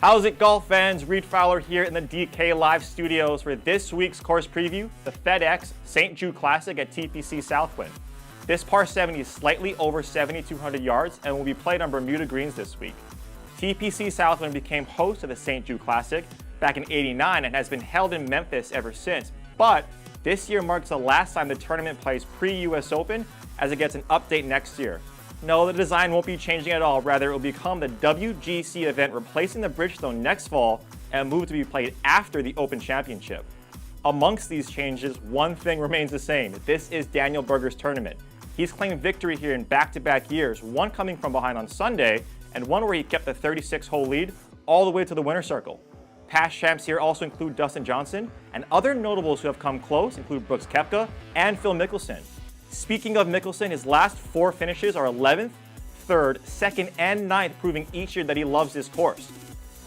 How's it, golf fans? Reid Fowler here in the DK Live studios for this week's course preview, the FedEx St. Jude Classic at TPC Southwind. This par 70 is slightly over 7,200 yards and will be played on Bermuda greens this week. TPC Southwind became host of the St. Jude Classic back in '89 and has been held in Memphis ever since, but this year marks the last time the tournament plays pre-US Open as it gets an update next year. No, the design won't be changing at all. Rather, it will become the WGC event, replacing the Bridgestone next fall and moved to be played after the Open Championship. Amongst these changes, one thing remains the same. This is Daniel Berger's tournament. He's claimed victory here in back-to-back years, one coming from behind on Sunday, and one where he kept the 36-hole lead all the way to the winner's circle. Past champs here also include Dustin Johnson, and other notables who have come close include Brooks Koepka and Phil Mickelson. Speaking of Mickelson, his last four finishes are 11th, 3rd, 2nd, and 9th, proving each year that he loves this course.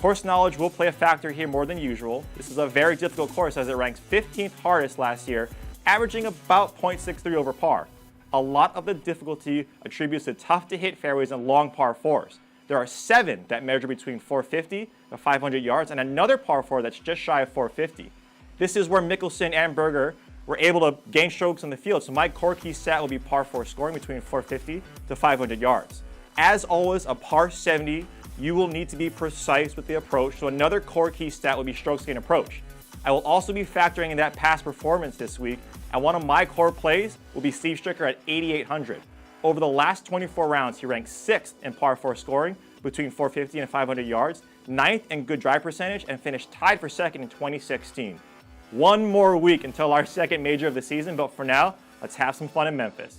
Course knowledge will play a factor here more than usual. This is a very difficult course as it ranks 15th hardest last year, averaging about .63 over par. A lot of the difficulty attributes to tough-to-hit fairways and long par 4s. There are 7 that measure between 450 to 500 yards and another par 4 that's just shy of 450. This is where Mickelson and Berger were able to gain strokes on the field, so my core key stat will be par 4 scoring between 450 to 500 yards. As always, a par 70, you will need to be precise with the approach, so another core key stat will be strokes gained approach. I will also be factoring in that past performance this week, and one of my core plays will be Steve Stricker at 8,800. Over the last 24 rounds, he ranked 6th in par 4 scoring between 450 and 500 yards, 9th in good drive percentage, and finished tied for 2nd in 2016. One more week until our second major of the season, but for now, let's have some fun in Memphis.